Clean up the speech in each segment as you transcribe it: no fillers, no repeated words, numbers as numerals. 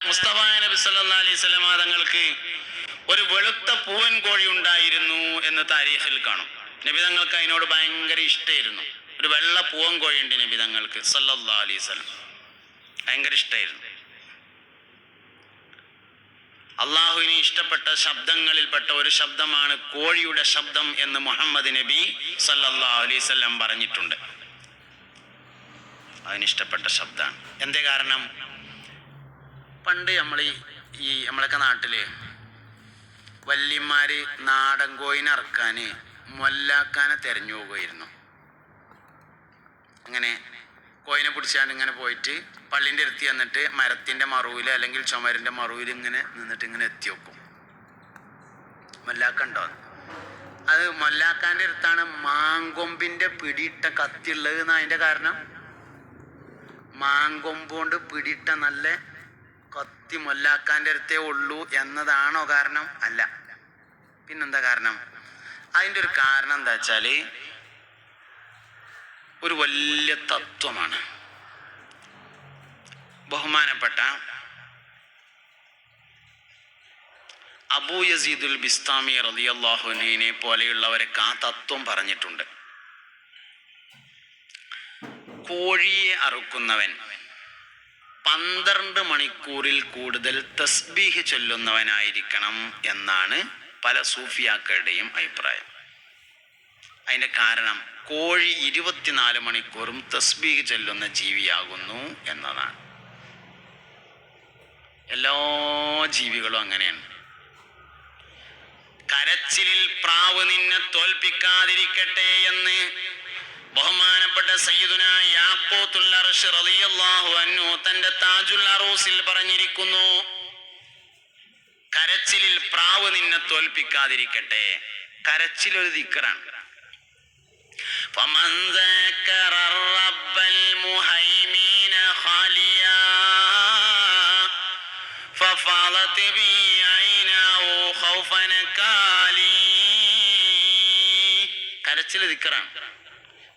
മുസ്തഫ നബി സല്ലല്ലാഹു അലൈഹി വസല്ലം തങ്ങൾക്ക് ഒരു വെളുത്ത പൂവൻ കോഴി ഉണ്ടായിരുന്നു എന്ന് താരീഖിൽ കാണും. നബി തങ്ങൾക്ക് അതിനോട് ഭയങ്കര ഇഷ്ടമായിരുന്നു. ഒരു വെള്ള പൂവൻ കോഴി ഉണ്ട് നബി തങ്ങൾക്ക് സല്ലല്ലാഹു അലൈഹി വസല്ലം, ഭയങ്കര ഇഷ്ടമായിരുന്നു. അള്ളാഹുവിന് ഇഷ്ടപ്പെട്ട ശബ്ദങ്ങളിൽപ്പെട്ട ഒരു ശബ്ദമാണ് കോഴിയുടെ ശബ്ദം എന്ന് മുഹമ്മദ് നബി സല്ലല്ലാഹു അലൈഹി വസല്ലം പറഞ്ഞിട്ടുണ്ട്. അതിനിഷ്ടപ്പെട്ട ശബ്ദമാണ്. എന്തേ കാരണം? പണ്ട് നമ്മളൊക്കെ നാട്ടില് വല്യന്മാര് നാടൻ കോയിനെ ഇറക്കാന് മൊല്ലാക്കാനെ തെരഞ്ഞു പോകുമായിരുന്നു. അങ്ങനെ കോയിനെ പിടിച്ചാണ്ട് ഇങ്ങനെ പോയിട്ട് പള്ളിൻ്റെ അടുത്ത് ചെന്നിട്ട് മരത്തിൻ്റെ മറുവിൽ അല്ലെങ്കിൽ ചുമരിൻ്റെ മറുവിൽ ഇങ്ങനെ നിന്നിട്ട് ഇങ്ങനെ എത്തി വെക്കും. മൊല്ലാക്ക ഉണ്ടോ? അത് മൊല്ലാക്കാൻ്റെ അടുത്താണ് മാങ്കൊമ്പിൻ്റെ പിടിയിട്ട കത്തിയുള്ളത് എന്ന്. അതിൻ്റെ കാരണം മാങ്കൊമ്പ് കൊണ്ട് പിടിയിട്ട നല്ല കത്തി മൊല്ലാക്കാൻ്റെ അടുത്തേ ഉള്ളൂ എന്നതാണോ കാരണം? അല്ല. പിന്നെന്താ കാരണം? അതിൻ്റെ ഒരു കാരണം എന്താ വെച്ചാൽ ഒരു വലിയ തത്വമാണ്. ബഹുമാനപ്പെട്ട അബൂ യസീദുൽ ബിസ്താമി റളിയല്ലാഹു അൻഹുവിനെ പോലെയുള്ളവരൊക്കെ ആ തത്വം പറഞ്ഞിട്ടുണ്ട്. കോഴിയെ അറുക്കുന്നവൻ 12 മണിക്കൂറിൽ കൂടുതൽ തസ്ബീഹ് ചൊല്ലുന്നവനായിരിക്കണം എന്നാണ് പല സൂഫിയാക്കളുടെയും അഭിപ്രായം. അതിൻ്റെ കാരണം കോഴി 24 മണിക്കൂറും തസ്ബീഹ് ചൊല്ലുന്ന ജീവിയാകുന്നു എന്നതാണ്. എല്ലാ ജീവികളും അങ്ങനെയാണ്. കരച്ചിലിൽ പ്രാവ് നിന്നെ തോൽപ്പിക്കാതിരിക്കട്ടെ എന്ന് ബഹുമാനപ്പെട്ട സയ്യിദുനാ യാഖൂത്തുൽ അർശ് റളിയല്ലാഹു അൻഹു തന്റെ താജുൽ അറൂസിൽ പറഞ്ഞിരിക്കുന്നു, കരച്ചിലിൽ പ്രാവ് നിന്നെ തോൽപ്പിക്കാതിരിക്കട്ടെ. കരച്ചിൽ ഒരു ദിക്റാണ്. ഫമൻ ദക്കറ റബ്ബൽ മുഹൈമിന ഖാലിയാ ഫഫളത് ബി ഐനാഹു ഖൗഫൻ കാലി. കരച്ചിൽ ദിക്റാണ്.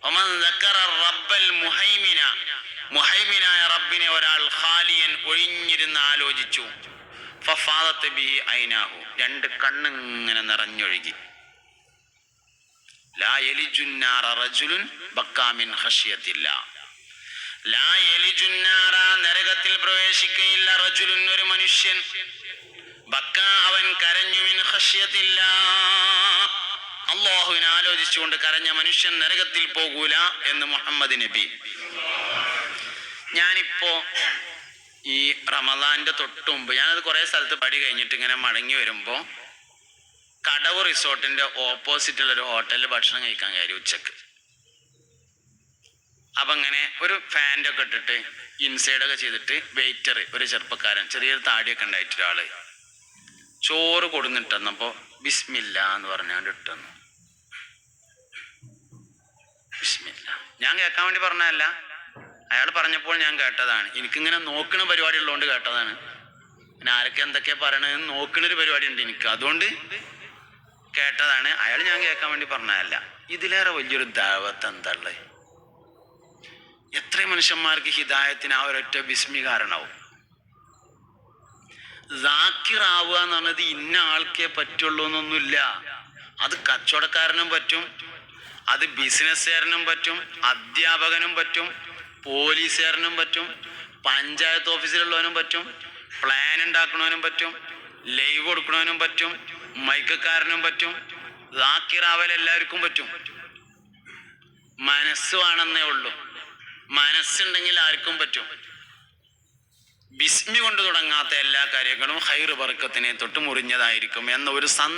ഫമൻ ദക്കറ റബ്ബൽ മുഹൈമിന, മുഹൈമിനായ റബ്ബിനെ ഒരാൾ ഖാലിയൻ ഒഴിഞ്ഞിരുന്ന് ആലോചിച്ചു. ഫഫാദത്ത് ബിഹി ഐനാഹു, 2 കണ്ണിങ്ങനെ നിറഞ്ഞൊഴുകി. ലാ യലിജുന്നാറ റജുലുൻ ബക്കാ മിൻ ഖശിയത്തില്ലാ, ലാ യലിജുന്നാറ നരകത്തിൽ പ്രവേശിക്കുകയില്ല, റജുലുൻ ഒരു മനുഷ്യൻ, ബക്കാ അവൻ കരഞ്ഞു, മിൻ ഖശിയത്തില്ലാ അല്ലാഹുവിനെ ആലോചിച്ചുകൊണ്ട് കരഞ്ഞ മനുഷ്യൻ നരകത്തിൽ പോകൂല എന്ന് മുഹമ്മദ് നബി. ഞാനിപ്പോ ഈ റമദാന്റെ തൊട്ട് മുമ്പ് ഞാനത് കുറേ സ്ഥലത്ത് പടി കഴിഞ്ഞിട്ട് ഇങ്ങനെ മടങ്ങി വരുമ്പോൾ കടവ് റിസോർട്ടിന്റെ ഓപ്പോസിറ്റുള്ളൊരു ഹോട്ടലിൽ ഭക്ഷണം കഴിക്കാൻ കയറി ഉച്ചക്ക്. അപ്പം അങ്ങനെ ഒരു ഫാൻ്റെ ഒക്കെ ഇട്ടിട്ട് ഇൻസൈഡൊക്കെ ചെയ്തിട്ട് വെയിറ്റർ, ഒരു ചെറുപ്പക്കാരൻ, ചെറിയൊരു താടിയൊക്കെ ഉണ്ടായിട്ട് ഒരാള് ചോറ് കൊടുന്നിട്ടെന്നപ്പോൾ ബിസ്മില്ല എന്ന് പറഞ്ഞാണ്ട് ഇട്ടെന്നു. ബിസ്മില്ല ഞാൻ കേൾക്കാൻ വേണ്ടി പറഞ്ഞതല്ല, അയാൾ പറഞ്ഞപ്പോൾ ഞാൻ കേട്ടതാണ്. എനിക്കിങ്ങനെ നോക്കണ പരിപാടി ഉള്ളതുകൊണ്ട് കേട്ടതാണ്. പിന്നെ ആരൊക്കെ എന്തൊക്കെയാ പറയണതെന്ന് നോക്കണൊരു പരിപാടി ഉണ്ട് എനിക്ക്, അതുകൊണ്ട് കേട്ടതാണ്. അയാൾ ഞാൻ കേൾക്കാൻ വേണ്ടി പറഞ്ഞതല്ല. ഇതിലേറെ വലിയൊരു ദഅവത്ത് എന്താ ഉള്ളത്? എത്രയും മനുഷ്യന്മാർക്ക് ഹിദായത്തിന് ആ ഒരൊറ്റ ബിസ്മി കാരണമാവും. സാക്കിറാവുക എന്ന് പറഞ്ഞത് ഇന്ന ആൾക്കേ പറ്റുള്ളൂ എന്നൊന്നുമില്ല. അത് കച്ചവടക്കാരനും പറ്റും, അത് ബിസിനസ്സുകാരനും പറ്റും, അധ്യാപകനും പറ്റും, പോലീസുകാരനും പറ്റും, പഞ്ചായത്ത് ഓഫീസിലുള്ളവനും പറ്റും, പ്ലാൻ ഉണ്ടാക്കണവനും പറ്റും, ലൈവ് കൊടുക്കണവനും പറ്റും, മൈക്കക്കാരനും പറ്റും. സാക്കിറാവൽ എല്ലാവർക്കും പറ്റും. മനസ്സ് വേണമെന്നേ ഉള്ളൂ. മനസ്സുണ്ടെങ്കിൽ ആർക്കും പറ്റും. ബിസ്മി കൊണ്ട് തുടങ്ങാത്ത എല്ലാ കാര്യങ്ങളും ഖൈർ ബർക്കത്തിനെ തൊട്ട് മുറിഞ്ഞതായിരിക്കും എന്ന ഒരു